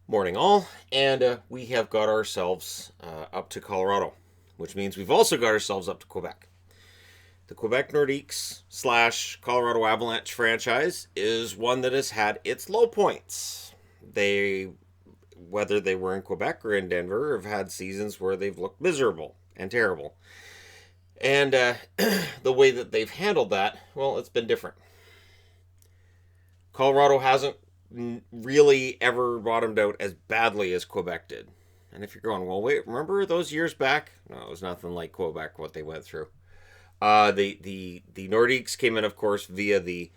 Morning, all, and we have got ourselves up to Colorado, which means we've also got ourselves up to Quebec. The Quebec Nordiques / Colorado Avalanche franchise is one that has had its low points. Whether they were in Quebec or in Denver, have had seasons where they've looked miserable and terrible. And the way that they've handled that, well, it's been different. Colorado hasn't really ever bottomed out as badly as Quebec did. And if you're going, well, wait, remember those years back? No, it was nothing like Quebec, what they went through. The Nordiques came in, of course, via the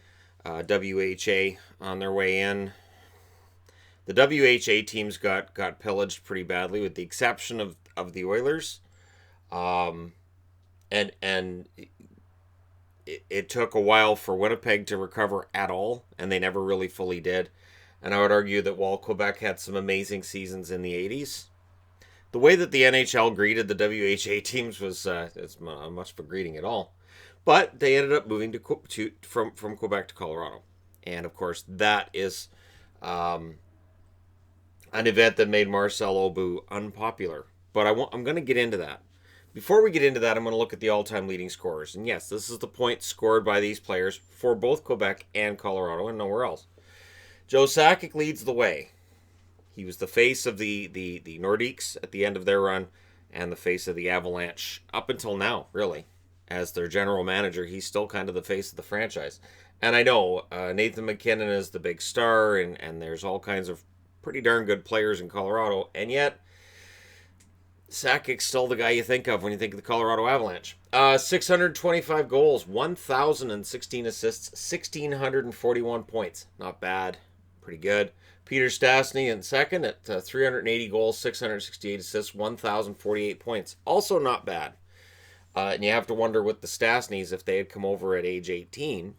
WHA on their way in. The WHA teams got pillaged pretty badly, with the exception of the Oilers. And it took a while for Winnipeg to recover at all, and they never really fully did. And I would argue that while Quebec had some amazing seasons in the 80s, the way that the NHL greeted the WHA teams was it's much of a greeting at all. But they ended up moving from Quebec to Colorado. And, of course, that is an event that made Marcel Aubut unpopular. But I'm going to get into that. Before we get into that, I'm going to look at the all-time leading scorers. And yes, this is the points scored by these players for both Quebec and Colorado and nowhere else. Joe Sakic leads the way. He was the face of the Nordiques at the end of their run and the face of the Avalanche up until now, really. As their general manager, he's still kind of the face of the franchise. And I know Nathan MacKinnon is the big star, and there's all kinds of pretty darn good players in Colorado, and yet Sakic's still the guy you think of when you think of the Colorado Avalanche. 625 goals, 1,016 assists, 1,641 points. Not bad. Pretty good. Peter Stastny in second at 380 goals, 668 assists, 1,048 points. Also not bad. And you have to wonder with the Stastnys, if they had come over at age 18,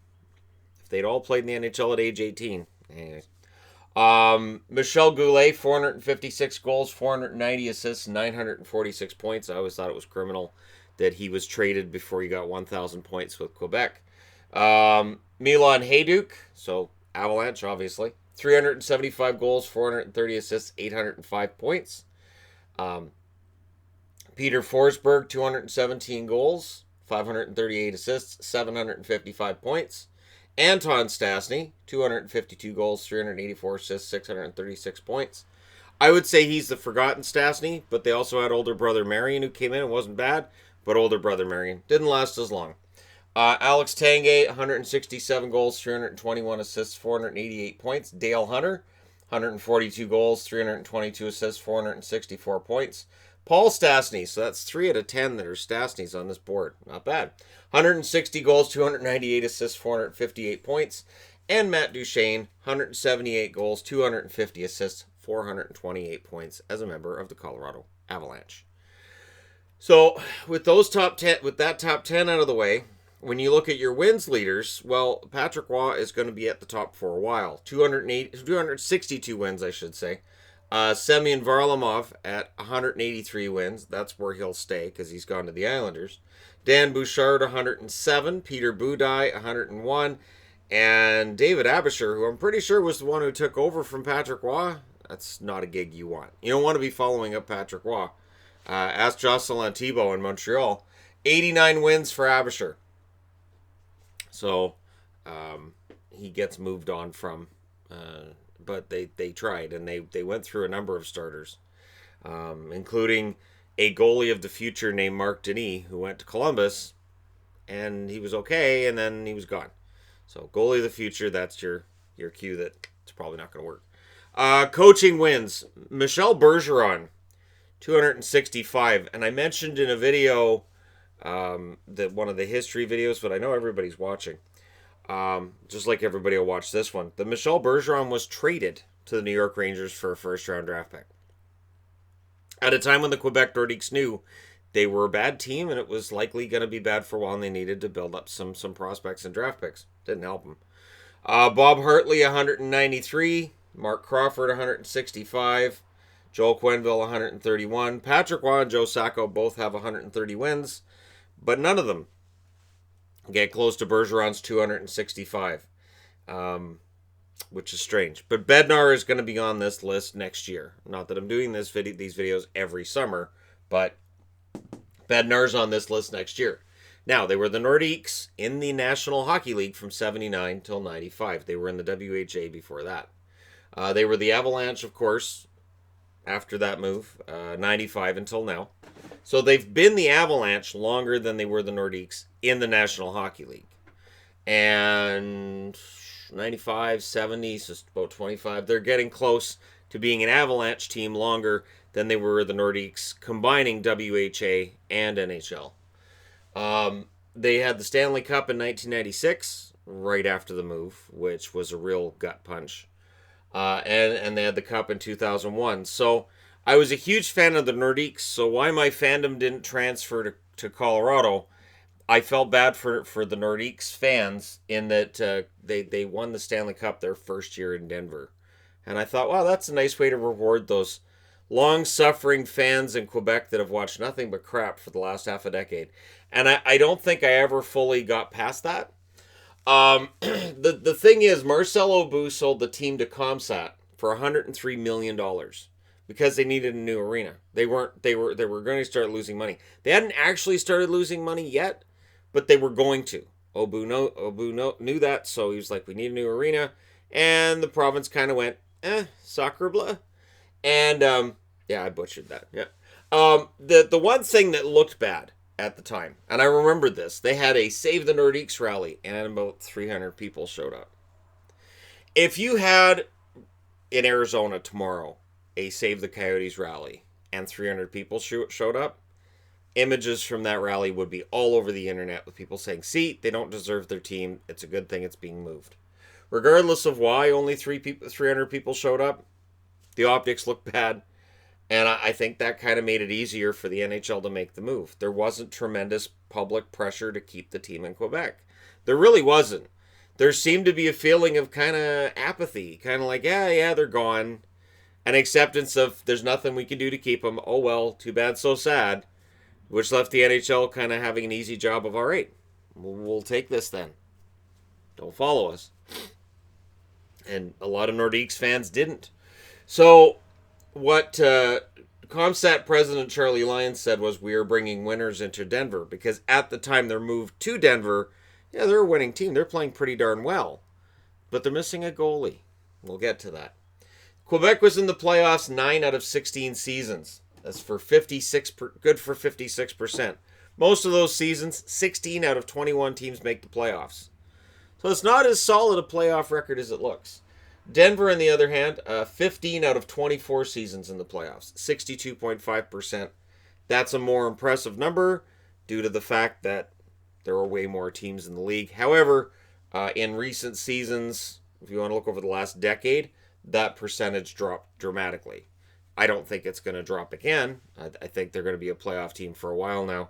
if they'd all played in the NHL at age 18. Anyways. Michel Goulet, 456 goals, 490 assists, 946 points. I always thought it was criminal that he was traded before he got 1,000 points with Quebec. Milan Hajduk, so Avalanche, obviously. 375 goals, 430 assists, 805 points. Peter Forsberg, 217 goals, 538 assists, 755 points. Anton Stastny, 252 goals, 384 assists, 636 points. I would say he's the forgotten Stastny, but they also had older brother Marion who came in and wasn't bad, but older brother Marion didn't last as long. Alex Tanguay, 167 goals, 321 assists, 488 points. Dale Hunter, 142 goals, 322 assists, 464 points. Paul Stastny, so that's 3 out of 10 that are Stastnys on this board. Not bad. 160 goals, 298 assists, 458 points. And Matt Duchene, 178 goals, 250 assists, 428 points as a member of the Colorado Avalanche. So with that top 10 out of the way, when you look at your wins leaders, well, Patrick Roy is going to be at the top for a while. 262 wins, I should say. Semyon Varlamov at 183 wins. That's where he'll stay because he's gone to the Islanders. DanBouchard, 107. Peter Budaj, 101. And David Abbotsford, who I'm pretty sure was the one who took over from Patrick Roy. That's not a gig you want. You don't want to be following up Patrick Roy. Ask Jocelyn Thibault in Montreal. 89 wins for Abbotsford. So he gets moved on from, but they tried, and they went through a number of starters, including a goalie of the future named Marc Denis, who went to Columbus, and he was okay, and then he was gone. So goalie of the future, that's your cue that it's probably not going to work. Coaching wins. Michel Bergeron, 265, and I mentioned in a video that one of the history videos, but I know everybody's watching. Just like everybody will watch this one. The Michel Bergeron was traded to the New York Rangers for a first-round draft pick. At a time when the Quebec Nordiques knew they were a bad team, and it was likely going to be bad for a while, and they needed to build up some prospects and draft picks. Didn't help them. Bob Hartley, 193. Mark Crawford, 165. Joel Quenneville, 131. Patrick Roy and Joe Sacco both have 130 wins, but none of them get close to Bergeron's 265. which is strange. But Bednar is going to be on this list next year. Not that I'm doing these videos every summer, but Bednar's on this list next year. Now, they were the Nordiques in the National Hockey League from 79 till 95. They were in the WHA before that. They were the Avalanche, of course, after that move, 95 until now. So they've been the Avalanche longer than they were the Nordiques in the National Hockey League. And 95, 70, so about 25. They're getting close to being an Avalanche team longer than they were the Nordiques, combining WHA and NHL. They had the Stanley Cup in 1996, right after the move, which was a real gut punch. And they had the Cup in 2001. So I was a huge fan of the Nordiques, so why my fandom didn't transfer to Colorado, I felt bad for the Nordiques fans in that they won the Stanley Cup their first year in Denver. And I thought, wow, that's a nice way to reward those long-suffering fans in Quebec that have watched nothing but crap for the last half a decade. And I don't think I ever fully got past that. The thing is, Marcel Aubut sold the team to Comsat for $103 million because they needed a new arena. They were going to start losing money. They hadn't actually started losing money yet, but they were going to. Aubut knew that, so he was like, we need a new arena. And the province kind of went, sacre bleu. And, yeah, I butchered that. Yeah. The one thing that looked bad at the time, and I remember this, they had a Save the Nordiques rally, and about 300 people showed up. If you had in Arizona tomorrow a Save the Coyotes rally, and 300 people showed up, images from that rally would be all over the internet with people saying, see, they don't deserve their team, it's a good thing it's being moved. Regardless of why only 300 people showed up, the optics looked bad. And I think that kind of made it easier for the NHL to make the move. There wasn't tremendous public pressure to keep the team in Quebec. There really wasn't. There seemed to be a feeling of kind of apathy. Kind of like, yeah, they're gone. An acceptance of there's nothing we can do to keep them. Oh, well, too bad, so sad. Which left the NHL kind of having an easy job of, all right, we'll take this then. Don't follow us. And a lot of Nordiques fans didn't. So what Comsat President Charlie Lyons said was, we are bringing winners into Denver, because at the time their move to Denver, yeah, they're a winning team. They're playing pretty darn well, but they're missing a goalie. We'll get to that. Quebec was in the playoffs 9 out of 16 seasons. That's for 56%. Most of those seasons, 16 out of 21 teams make the playoffs. So it's not as solid a playoff record as it looks. Denver, on the other hand, 15 out of 24 seasons in the playoffs, 62.5%. That's a more impressive number due to the fact that there are way more teams in the league. However, in recent seasons, if you want to look over the last decade, that percentage dropped dramatically. I don't think it's going to drop again. I think they're going to be a playoff team for a while now.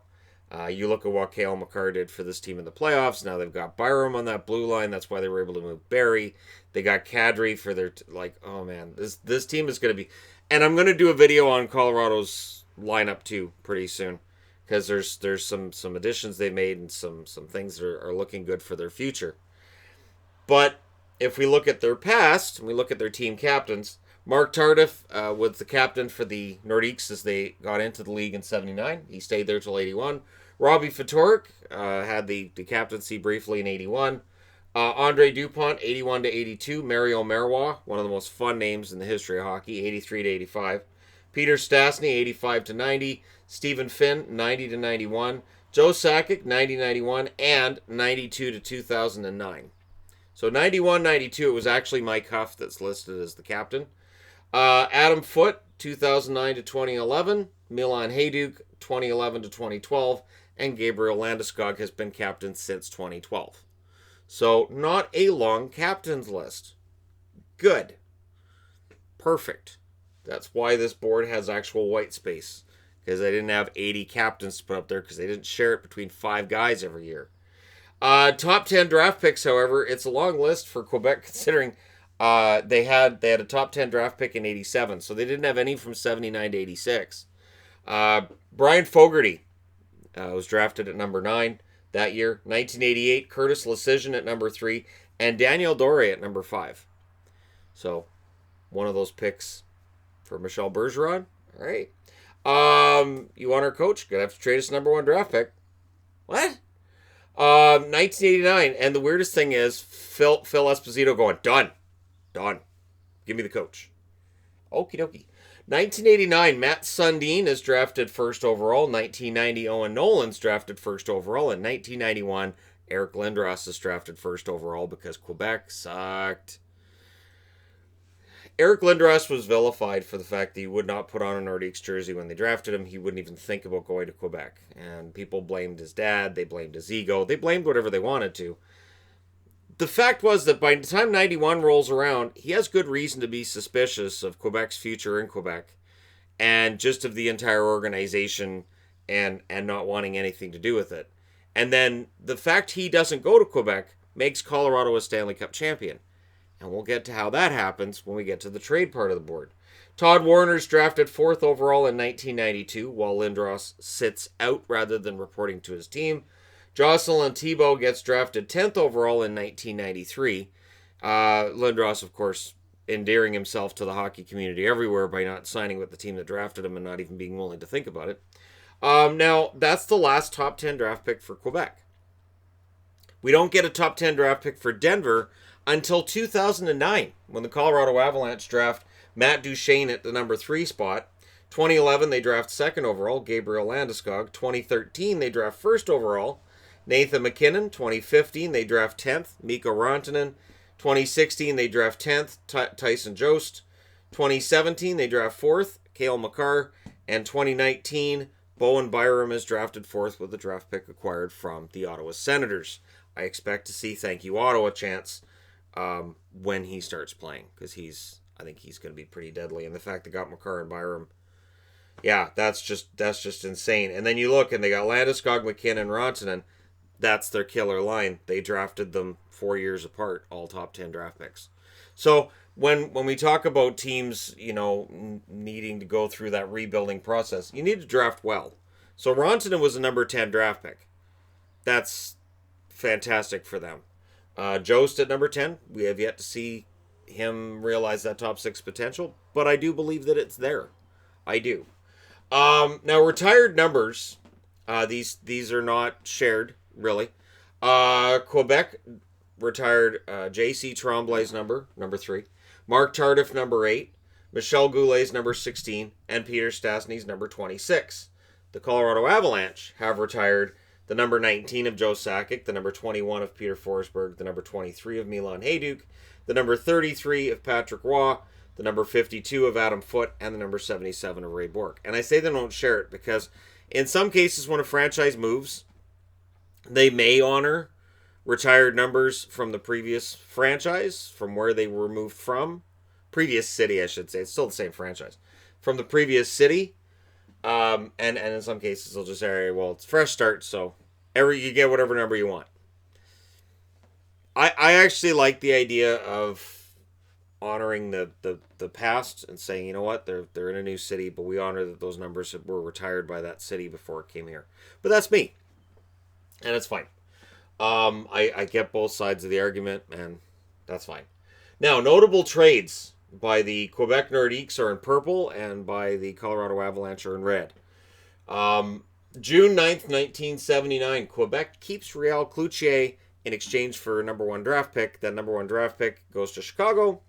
You look at what Cale Makar did for this team in the playoffs. Now they've got Byram on that blue line. That's why they were able to move Barry. They got Kadri for their oh man, this team is going to be. And I'm going to do a video on Colorado's lineup too pretty soon, because there's some additions they made and some things that are looking good for their future. But if we look at their past and we look at their team captains, Mark Tardif was the captain for the Nordiques as they got into the league in 79. He stayed there till 81. Robbie Ftorek had the captaincy briefly in 81. Andre Dupont, 81 to 82. Mario Marois, one of the most fun names in the history of hockey, 83 to 85. Peter Stastny, 85 to 90. Stephen Finn, 90 to 91. Joe Sakic, 90-91, and 92 to 2009. So 91-92, it was actually Mike Huff that's listed as the captain. Adam Foote, 2009 to 2011. Milan Hajduk, 2011 to 2012. And Gabriel Landeskog has been captain since 2012. So not a long captain's list. Good. Perfect. That's why this board has actual white space, because they didn't have 80 captains to put up there because they didn't share it between 5 guys every year. Top 10 draft picks, however, it's a long list for Quebec considering they had a top 10 draft pick in 87, so they didn't have any from 79 to 86. Brian Fogarty was drafted at number 9 that year. 1988, Curtis Lecision at number 3, and Daniel Doré at number 5. So, one of those picks for Michel Bergeron. All right. You want our coach? Gonna have to trade us number 1 draft pick. What? 1989. And the weirdest thing is Phil Esposito going, done. Give me the coach. Okie dokie. 1989, Matt Sundin is drafted first overall. 1990, Owen Nolan's drafted first overall. In 1991, Eric Lindros is drafted first overall because Quebec sucked. Eric Lindros was vilified for the fact that he would not put on a Nordiques jersey when they drafted him. He wouldn't even think about going to Quebec. And people blamed his dad. They blamed his ego. They blamed whatever they wanted to. The fact was that by the time 91 rolls around, he has good reason to be suspicious of Quebec's future in Quebec and just of the entire organization and not wanting anything to do with it. And then the fact he doesn't go to Quebec makes Colorado a Stanley Cup champion. And we'll get to how that happens when we get to the trade part of the board. Todd Warner's drafted 4th overall in 1992, while Lindros sits out rather than reporting to his team. Jocelyn Thibault gets drafted 10th overall in 1993. Lindros, of course, endearing himself to the hockey community everywhere by not signing with the team that drafted him and not even being willing to think about it. Now, that's the last top 10 draft pick for Quebec. We don't get a top 10 draft pick for Denver until 2009, when the Colorado Avalanche draft Matt Duchene at the number 3 spot. 2011, they draft 2nd overall, Gabriel Landeskog. 2013, they draft 1st overall, Nathan McKinnon. 2015, they draft 10th, Mikko Rantanen. 2016, they draft 10th, Tyson Jost. 2017, they draft 4th, Cale Makar. And 2019, Bowen Byram is drafted 4th with a draft pick acquired from the Ottawa Senators. I expect to see Thank You Ottawa chants when he starts playing, because I think he's going to be pretty deadly. And the fact they got Makar and Byram, yeah, that's just insane. And then you look and they got Landeskog, McKinnon, Rantanen. That's their killer line. They drafted them 4 years apart, all top 10 draft picks. So when we talk about teams, needing to go through that rebuilding process, you need to draft well. So Rantanen was a number 10 draft pick. That's fantastic for them. Jost at number 10, we have yet to see him realize that top 6 potential, but I do believe that it's there. I do. Now, retired numbers, these are not shared, really. Quebec retired J.C. Tremblay's number 3, Mark Tardif, number 8, Michel Goulet's number 16, and Peter Stastny's number 26. The Colorado Avalanche have retired the number 19 of Joe Sakic, the number 21 of Peter Forsberg, the number 23 of Milan Hajduk, the number 33 of Patrick Roy, the number 52 of Adam Foote, and the number 77 of Ray Bourque. And I say they don't share it because in some cases when a franchise moves, they may honor retired numbers from the previous franchise, from where they were moved from. Previous city, I should say. It's still the same franchise. From the previous city. And in some cases they'll just say, well, it's fresh start, so you get whatever number you want. I actually like the idea of honoring the past and saying, you know what, they're in a new city, but we honor that those numbers were retired by that city before it came here. But that's me, and it's fine. I get both sides of the argument, and that's fine. Now, notable trades by the Quebec Nordiques are in purple, and by the Colorado Avalanche are in red. June 9th, 1979, Quebec keeps Réal Cloutier in exchange for a number 1 draft pick. That number 1 draft pick goes to Chicago.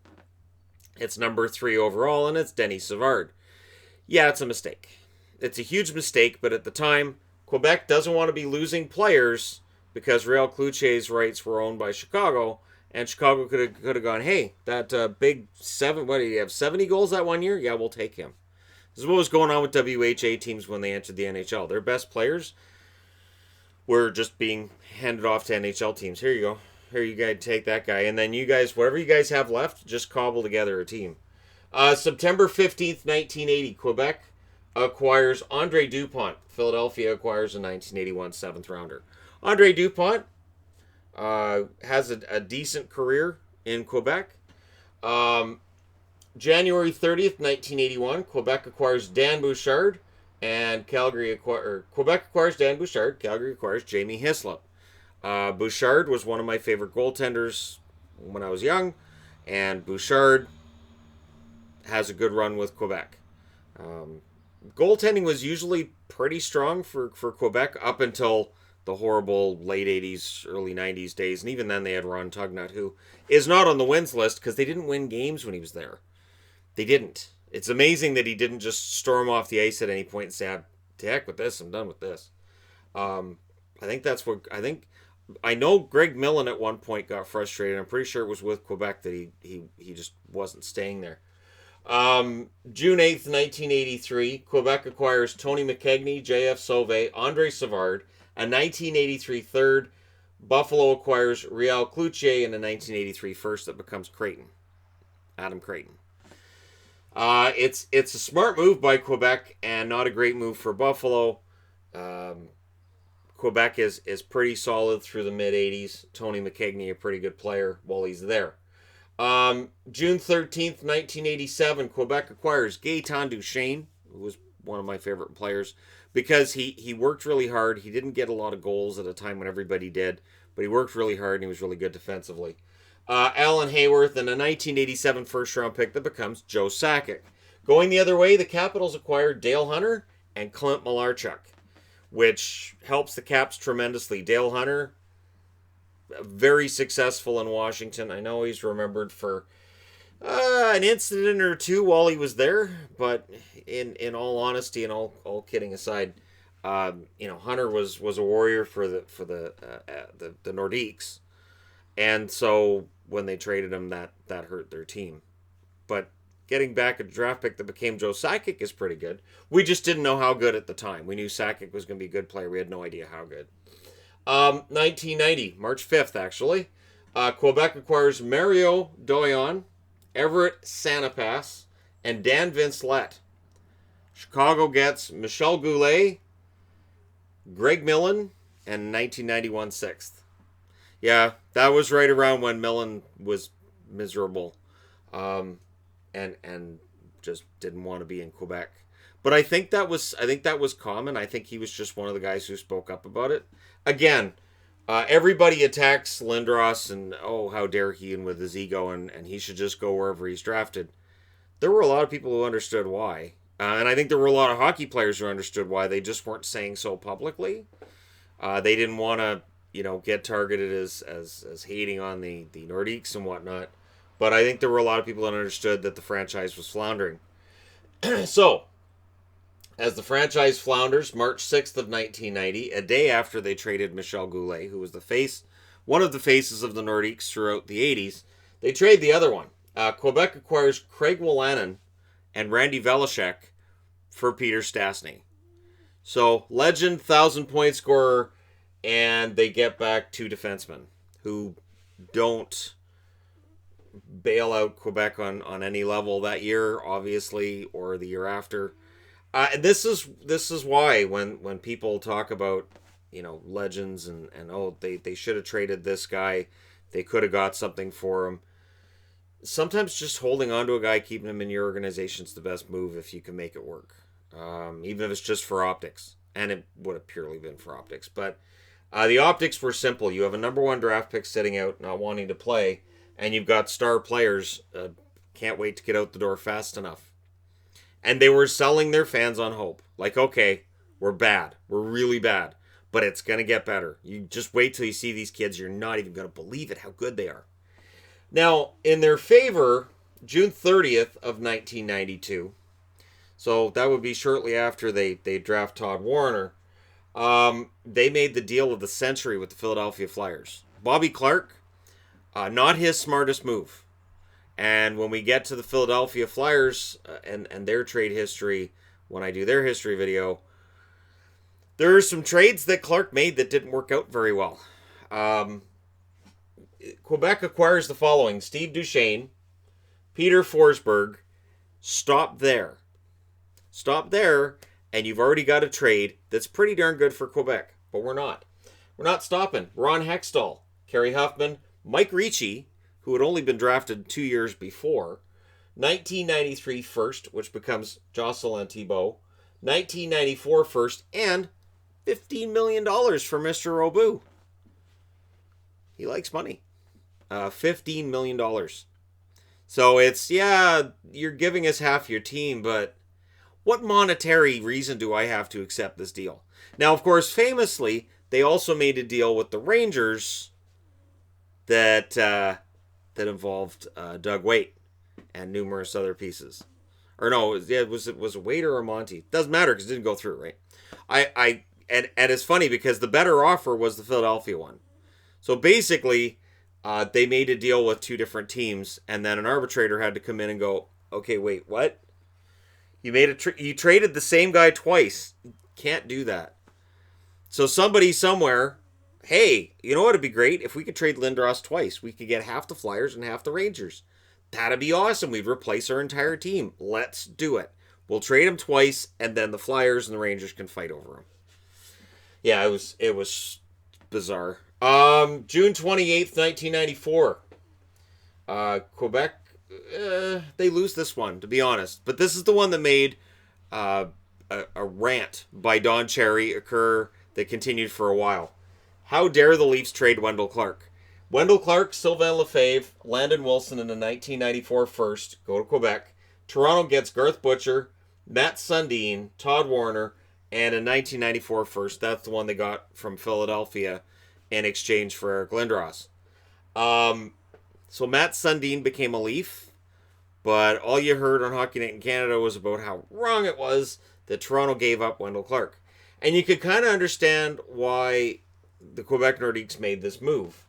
It's number 3 overall, and it's Denis Savard. Yeah, it's a mistake. It's a huge mistake, but at the time, Quebec doesn't want to be losing players because Réal Cloutier's rights were owned by Chicago, and Chicago could have gone, hey, that big 7, what do you have, 70 goals that 1 year? Yeah, we'll take him. This is what was going on with WHA teams when they entered the NHL. Their best players were just being handed off to NHL teams. Here you go. Here, you guys take that guy. And then you guys, whatever you guys have left, just cobble together a team. September 15th, 1980, Quebec acquires Andre Dupont. Philadelphia acquires a 1981 7th rounder. Andre Dupont has a decent career in Quebec. January 30th, 1981, Quebec acquires DanBouchard, and Quebec acquires DanBouchard, Calgary acquires Jamie Hislop. Bouchard was one of my favorite goaltenders when I was young, and Bouchard has a good run with Quebec. Goaltending was usually pretty strong for Quebec up until the horrible late 80s, early 90s days. And even then they had Ron Tugnut, who is not on the wins list because they didn't win games when he was there. They didn't. It's amazing that he didn't just storm off the ice at any point and say, to heck with this, I'm done with this. I think that's what, I know Greg Mellon at one point got frustrated. I'm pretty sure it was with Quebec that he just wasn't staying there. June 8th, 1983, Quebec acquires Tony McKegney, J.F. Sauvé, Andre Savard, a 1983 third. Buffalo acquires Réal Cloutier in a 1983 first that becomes Creighton. Adam Creighton. It's a smart move by Quebec and not a great move for Buffalo. Quebec is pretty solid through the mid-80s. Tony McKegney, a pretty good player while he's there. June 13th, 1987, Quebec acquires Gaetan Duchene, who was one of my favorite players, because he worked really hard. He didn't get a lot of goals at a time when everybody did, but he worked really hard and he was really good defensively. Alan Hayworth and a 1987 first-round pick that becomes Joe Sakic. Going the other way, the Capitals acquired Dale Hunter and Clint Malarchuk, which helps the Caps tremendously. Dale Hunter, very successful in Washington. I know he's remembered for an incident or two while he was there, but in all honesty and all kidding aside, Hunter was a warrior for the Nordiques, and so when they traded him, that hurt their team. But getting back a draft pick that became Joe Sakic is pretty good. We just didn't know how good at the time. We knew Sakic was going to be a good player. We had no idea how good. 1990, March 5th, actually. Quebec acquires Mario Doyon, Everett Sanapas, and Dan Vincelette. Chicago gets Michel Goulet, Greg Mellon, and 1991 6th. Yeah, that was right around when Mellon was miserable. And just didn't want to be in Quebec. But I think that was common. I think he was just one of the guys who spoke up about it. Again, everybody attacks Lindros and, how dare he, and with his ego, and he should just go wherever he's drafted. There were a lot of people who understood why. And I think there were a lot of hockey players who understood why. They just weren't saying so publicly. They didn't want to, get targeted as hating on the Nordiques and whatnot. But I think there were a lot of people that understood that the franchise was floundering. So, as the franchise flounders, March 6th of 1990, a day after they traded Michel Goulet, who was one of the faces of the Nordiques throughout the 80s, they trade the other one. Quebec acquires Craig Wolanin and Randy Velishek for Peter Stastny. So, legend, 1,000-point scorer, and they get back two defensemen who don't bail out Quebec on any level that year, obviously, or the year after. And this is why when people talk about legends and they should have traded this guy, they could have got something for him. Sometimes just holding on to a guy, keeping him in your organization is the best move if you can make it work, even if it's just for optics. And it would have purely been for optics, but the optics were simple. You have a number one draft pick sitting out, not wanting to play. And you've got star players, can't wait to get out the door fast enough. And they were selling their fans on hope. Like, okay, we're bad. We're really bad. But it's going to get better. You just wait till you see these kids. You're not even going to believe it, how good they are. Now, in their favor, June 30th of 1992, so that would be shortly after they draft Todd Warner, they made the deal of the century with the Philadelphia Flyers. Bobby Clark, not his smartest move. And when we get to the Philadelphia Flyers and their trade history, when I do their history video, there are some trades that Clark made that didn't work out very well. Quebec acquires the following: Steve Duchene, Peter Forsberg. Stop there. Stop there, and you've already got a trade that's pretty darn good for Quebec. But we're not. We're not stopping. Ron Hextall, Kerry Huffman, Mike Ricci, who had only been drafted 2 years before, 1993 first, which becomes Jocelyn Thibault, 1994 first, and $15 million for Mr. Robu. He likes money. $15 million. So it's, yeah, you're giving us half your team, but what monetary reason do I have to accept this deal? Now, of course, famously, they also made a deal with the Rangers that involved Doug Waite and numerous other pieces. Or no, was it Waite or Monty? Doesn't matter because it didn't go through, right? And it's funny because the better offer was the Philadelphia one. So basically, they made a deal with two different teams, and then an arbitrator had to come in and go, okay, wait, what? You traded the same guy twice. Can't do that. So somebody somewhere, hey, you know what would be great? If we could trade Lindros twice, we could get half the Flyers and half the Rangers. That'd be awesome. We'd replace our entire team. Let's do it. We'll trade him twice, and then the Flyers and the Rangers can fight over him. Yeah, it was bizarre. June 28th, 1994. Quebec, they lose this one, to be honest. But this is the one that made a rant by Don Cherry occur that continued for a while. How dare the Leafs trade Wendel Clark? Wendel Clark, Sylvain Lefebvre, Landon Wilson in the 1994 first go to Quebec. Toronto gets Garth Butcher, Matt Sundin, Todd Warner, and a 1994 first. That's the one they got from Philadelphia in exchange for Eric Lindros. So Matt Sundin became a Leaf, but all you heard on Hockey Night in Canada was about how wrong it was that Toronto gave up Wendel Clark. And you could kind of understand why the Quebec Nordiques made this move.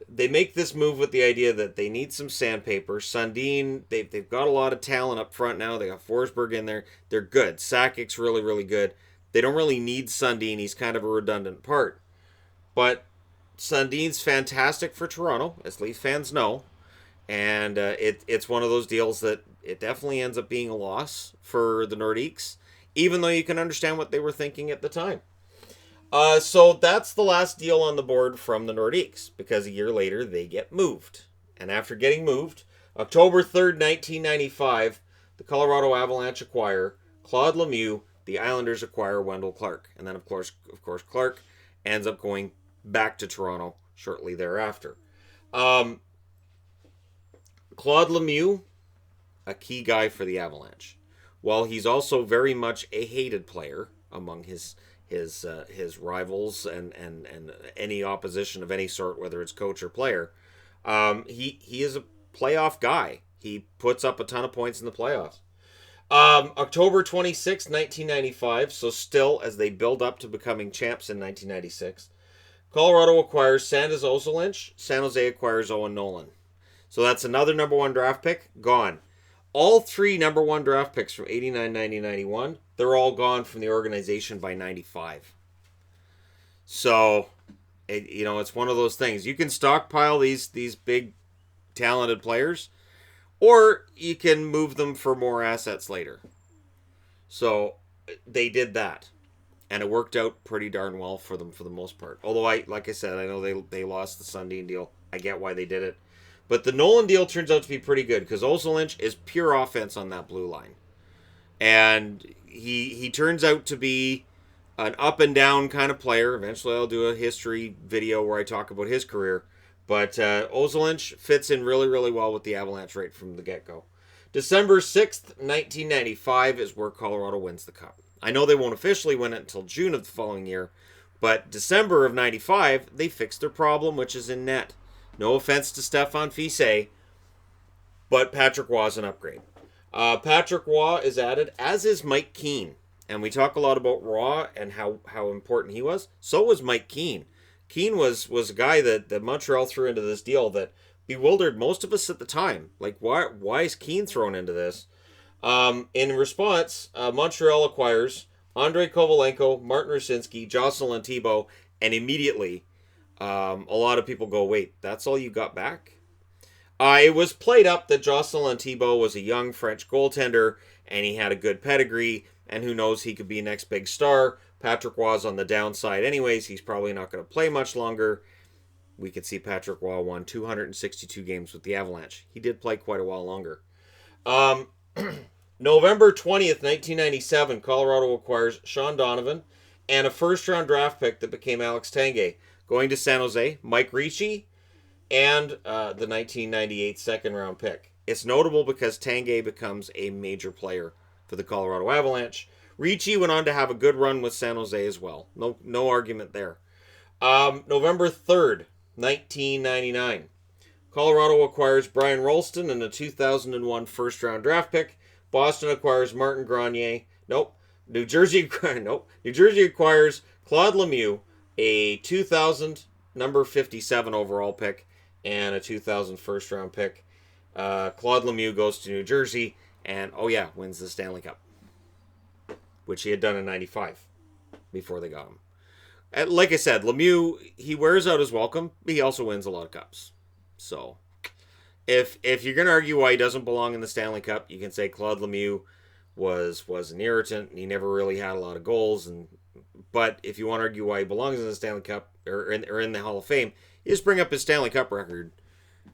They make this move with the idea that they need some sandpaper. Sundin, they've got a lot of talent up front now. They got Forsberg in there. They're good. Sakic's really, really good. They don't really need Sundin. He's kind of a redundant part. But Sundin's fantastic for Toronto, as Leafs fans know. And it's one of those deals that it definitely ends up being a loss for the Nordiques, even though you can understand what they were thinking at the time. So that's the last deal on the board from the Nordiques, because a year later they get moved. And after getting moved, October 3rd, 1995, the Colorado Avalanche acquire Claude Lemieux, the Islanders acquire Wendel Clark. And then, of course, Clark ends up going back to Toronto shortly thereafter. Claude Lemieux, a key guy for the Avalanche. While he's also very much a hated player among his rivals and any opposition of any sort, whether it's coach or player, he is a playoff guy. He puts up a ton of points in the playoffs. October 26, 1995, so still as they build up to becoming champs in 1996, Colorado acquires Sandis Ozolinsh, San Jose acquires Owen Nolan. So that's another number one draft pick, gone. All three number one draft picks from 89, 90, 91, they're all gone from the organization by 95. So, it's one of those things. You can stockpile these big, talented players, or you can move them for more assets later. So, they did that. And it worked out pretty darn well for them for the most part. Although, like I said, I know they lost the Sundin deal. I get why they did it. But the Nolan deal turns out to be pretty good, because Ozolinsh is pure offense on that blue line. And he turns out to be an up and down kind of player. Eventually I'll do a history video where I talk about his career. But Ozolinsh fits in really, really well with the Avalanche right from the get-go. December 6th, 1995 is where Colorado wins the Cup. I know they won't officially win it until June of the following year, but December of 95, they fixed their problem, which is in net. No offense to Stefan Fiset, but Patrick Roy is an upgrade. Patrick Roy is added, as is Mike Keane. And we talk a lot about Roy and how important he was. So was Mike Keane. Keane was a guy that Montreal threw into this deal that bewildered most of us at the time. Like, why is Keane thrown into this? In response, Montreal acquires Andrei Kovalenko, Martin Rusinski, Jocelyn Thibault, and immediately a lot of people go, wait, that's all you got back? It was played up that Jocelyn Thibault was a young French goaltender, and he had a good pedigree, and who knows, he could be next big star. Patrick Roy's on the downside anyways. He's probably not going to play much longer. We could see Patrick Roy won 262 games with the Avalanche. He did play quite a while longer. November 20th, 1997, Colorado acquires Sean Donovan and a first-round draft pick that became Alex Tanguay. Going to San Jose, Mike Ricci, and the 1998 second-round pick. It's notable because Tanguay becomes a major player for the Colorado Avalanche. Ricci went on to have a good run with San Jose as well. No argument there. November 3rd, 1999. Colorado acquires Brian Rolston and a 2001 first-round draft pick. Boston acquires Martin Grenier. Nope. New Jersey acquires Claude Lemieux, a 2000 number 57 overall pick, and a 2000 first-round pick. Claude Lemieux goes to New Jersey and, wins the Stanley Cup, which he had done in 95 before they got him. And like I said, Lemieux, he wears out his welcome, but he also wins a lot of cups. So, if you're going to argue why he doesn't belong in the Stanley Cup, you can say Claude Lemieux was an irritant, and he never really had a lot of goals. But if you want to argue why he belongs in the Stanley Cup, or in the Hall of Fame, you just bring up his Stanley Cup record.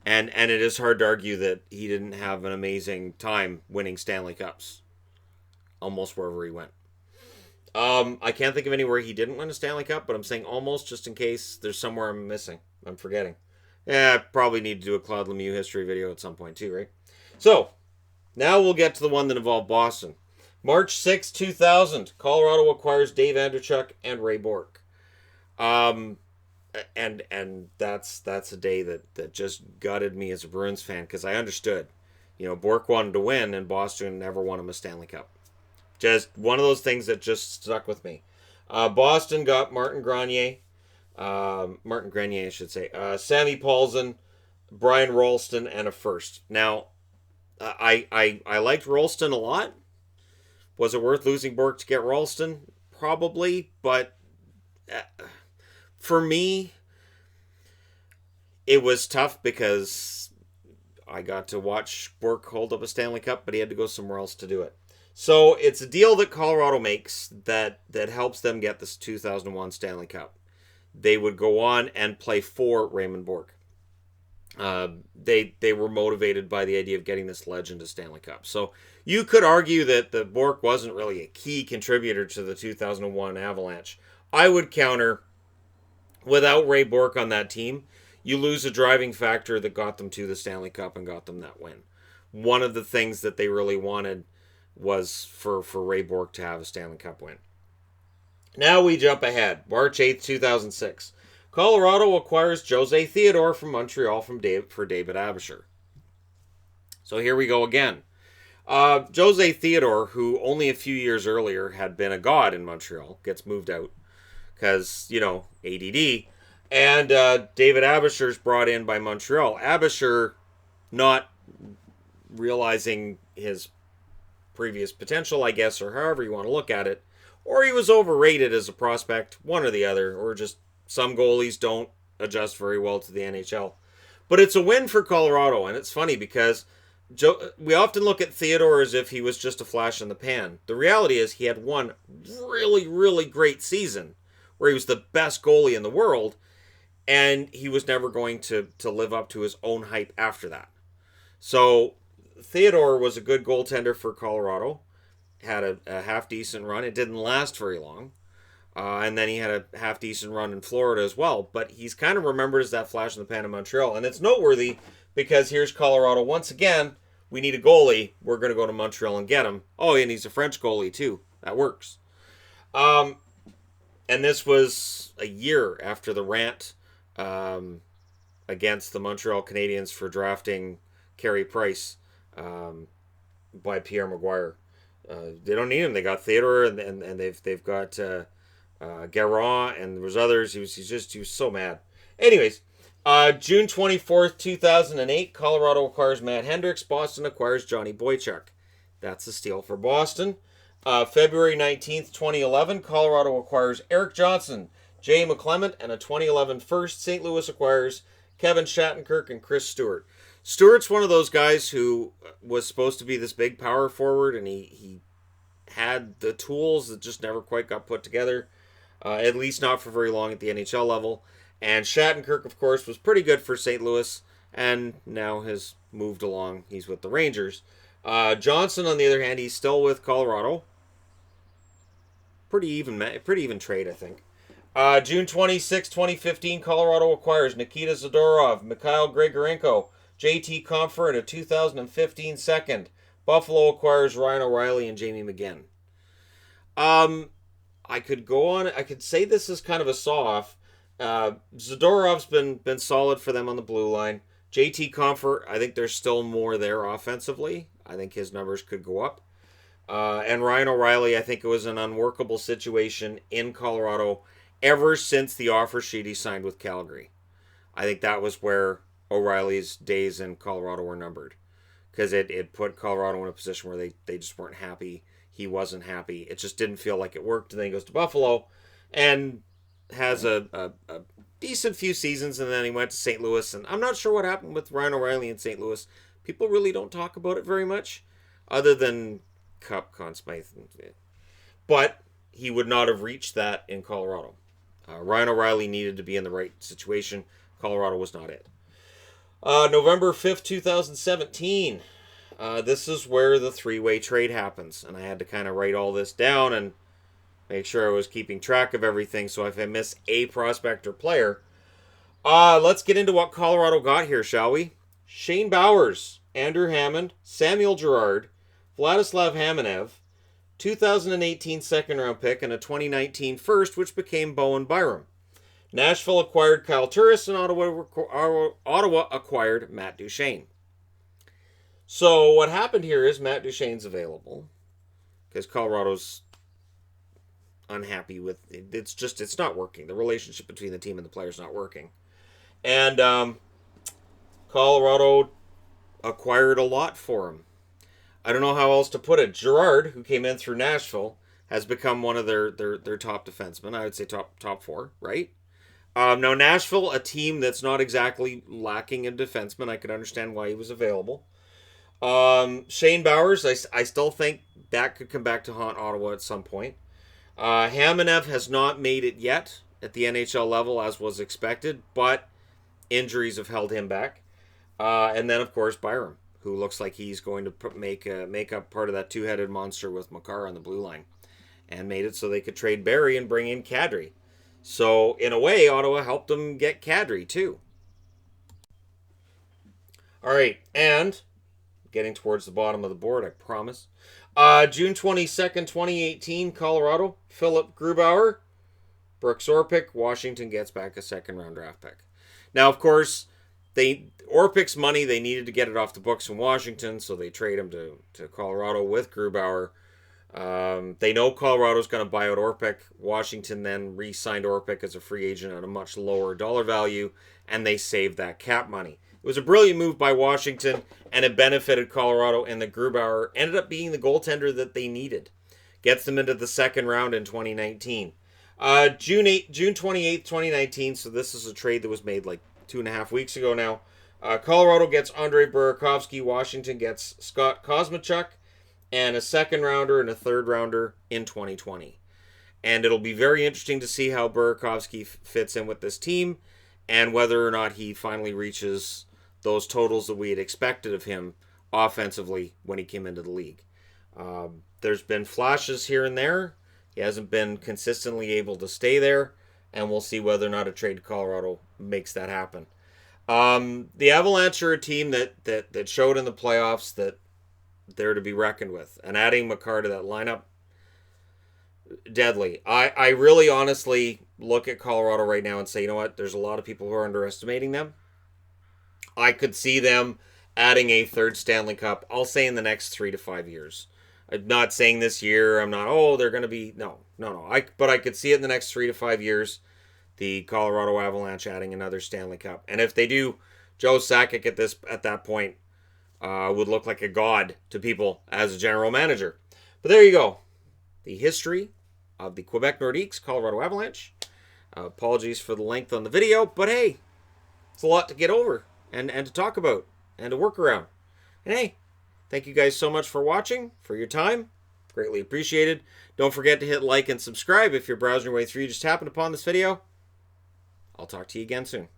And it is hard to argue that he didn't have an amazing time winning Stanley Cups almost wherever he went. I can't think of anywhere he didn't win a Stanley Cup, but I'm saying almost just in case there's somewhere I'm missing. I'm forgetting. Yeah, I probably need to do a Claude Lemieux history video at some point too, right? So, now we'll get to the one that involved Boston. March 6, 2000, Colorado acquires Dave Andreychuk and Ray Bourque. And that's a day that just gutted me as a Bruins fan, because I understood. Bourque wanted to win, and Boston never won him a Stanley Cup. Just one of those things that just stuck with me. Boston got Martin Grenier, I should say. Sammy Paulson, Brian Rolston, and a first. Now, I liked Rolston a lot. Was it worth losing Bourque to get Rolston? Probably, but for me, it was tough because I got to watch Bourque hold up a Stanley Cup, but he had to go somewhere else to do it. So it's a deal that Colorado makes that helps them get this 2001 Stanley Cup. They would go on and play for Raymond Bourque. They were motivated by the idea of getting this legend a Stanley Cup. So you could argue that the Bourque wasn't really a key contributor to the 2001 Avalanche. I would counter, without Ray Bourque on that team, you lose a driving factor that got them to the Stanley Cup and got them that win. One of the things that they really wanted was for Ray Bourque to have a Stanley Cup win. Now we jump ahead. March 8th, 2006. Colorado acquires Jose Theodore from Montreal for David Abbotsford. So here we go again. Jose Theodore, who only a few years earlier had been a god in Montreal, gets moved out because, ADD. And David Abbotsford's brought in by Montreal. Abbotsford, not realizing his previous potential, I guess, or however you want to look at it, or he was overrated as a prospect, one or the other, or just some goalies don't adjust very well to the NHL. But it's a win for Colorado, and it's funny because we often look at Theodore as if he was just a flash in the pan. The reality is he had one really, really great season where he was the best goalie in the world, and he was never going to live up to his own hype after that. So Theodore was a good goaltender for Colorado, had a half-decent run. It didn't last very long. And then he had a half-decent run in Florida as well. But he's kind of remembered as that flash in the pan in Montreal. And it's noteworthy because here's Colorado. Once again, we need a goalie. We're going to go to Montreal and get him. Oh, and he's a French goalie too. That works. And this was a year after the rant against the Montreal Canadiens for drafting Carey Price by Pierre Maguire. They don't need him. They got Theodore, and they've got Garand, and there was others. He was so mad. Anyways, June 24th, 2008, Colorado acquires Matt Hendricks. Boston acquires Johnny Boychuk. That's a steal for Boston. February 19th, 2011, Colorado acquires Eric Johnson, Jay McClement, and a 2011 first. St. Louis acquires Kevin Shattenkirk and Chris Stewart. Stewart's one of those guys who was supposed to be this big power forward, and he had the tools that just never quite got put together, at least not for very long at the NHL level. And Shattenkirk, of course, was pretty good for St. Louis, and now has moved along. He's with the Rangers. Johnson, on the other hand, he's still with Colorado. Pretty even trade, I think. June 26, 2015, Colorado acquires Nikita Zadorov, Mikhail Grigorenko, JT Compher, and a 2015 second. Buffalo acquires Ryan O'Reilly and Jamie McGinn. I could go on. I could say this is kind of a saw-off. Zadorov's been solid for them on the blue line. JT Compher, I think there's still more there offensively. I think his numbers could go up. And Ryan O'Reilly, I think it was an unworkable situation in Colorado ever since the offer sheet he signed with Calgary. I think that was where O'Reilly's days in Colorado were numbered. Because it put Colorado in a position where they just weren't happy. He wasn't happy. It just didn't feel like it worked. And then he goes to Buffalo and has a decent few seasons. And then he went to St. Louis. And I'm not sure what happened with Ryan O'Reilly in St. Louis. People really don't talk about it very much. Other than Cup, Conn Smythe. But he would not have reached that in Colorado. Ryan O'Reilly needed to be in the right situation. Colorado was not it. November 5th, 2017. This is where the three-way trade happens. And I had to kind of write all this down and make sure I was keeping track of everything. So if I miss a prospect or player. Let's get into what Colorado got here, shall we? Shane Bowers, Andrew Hammond, Samuel Girard, Vladislav Hamenev, 2018 second-round pick, and a 2019 first, which became Bowen Byram. Nashville acquired Kyle Turris, and Ottawa acquired Matt Duchene. So what happened here is Matt Duchene's available because Colorado's unhappy with it. It's not working. The relationship between the team and the player is not working. And Colorado acquired a lot for him. I don't know how else to put it. Girard, who came in through Nashville, has become one of their top defensemen. I would say top four, right? Now, Nashville, a team that's not exactly lacking in defensemen. I could understand why he was available. Shane Bowers, I still think that could come back to haunt Ottawa at some point. Hamenev has not made it yet at the NHL level as was expected, but injuries have held him back. And then, of course, Byram, who looks like he's going to make up part of that two-headed monster with Makar on the blue line. And made it so they could trade Barrie and bring in Kadri. So, in a way, Ottawa helped them get Kadri, too. All right, and getting towards the bottom of the board, I promise. June 22nd, 2018, Colorado, Philip Grubauer, Brooks Orpik, Washington gets back a second-round draft pick. Now, of course, Orpik's money, they needed to get it off the books in Washington, so they trade him to Colorado with Grubauer. They know Colorado's going to buy out Orpik. Washington then re-signed Orpik as a free agent at a much lower dollar value, and they saved that cap money. It was a brilliant move by Washington, and it benefited Colorado, and the Grubauer ended up being the goaltender that they needed. Gets them into the second round in 2019. June 28th, 2019, so this is a trade that was made like 2.5 weeks ago now. Colorado gets Andrei Burakovsky. Washington gets Scott Kosmachuk and a second rounder and a third rounder in 2020. And it'll be very interesting to see how Burakovsky fits in with this team and whether or not he finally reaches those totals that we had expected of him offensively when he came into the league. There's been flashes here and there. He hasn't been consistently able to stay there, and we'll see whether or not a trade to Colorado makes that happen. The Avalanche are a team that showed in the playoffs that they're to be reckoned with, and adding Makar to that lineup, deadly. I really honestly look at Colorado right now and say, you know what, there's a lot of people who are underestimating them. I could see them adding a third Stanley Cup, I'll say in the next 3 to 5 years. I'm not saying this year, I'm not, they're going to be, no. But I could see it in the next 3 to 5 years, the Colorado Avalanche adding another Stanley Cup. And if they do, Joe Sakic at that point would look like a god to people as a general manager. But there you go. The history of the Quebec Nordiques, Colorado Avalanche. Apologies for the length on the video, but hey, it's a lot to get over and to talk about and to work around. And hey, thank you guys so much for watching, for your time. Greatly appreciated. Don't forget to hit like and subscribe if you're browsing your way through. You just happened upon this video. I'll talk to you again soon.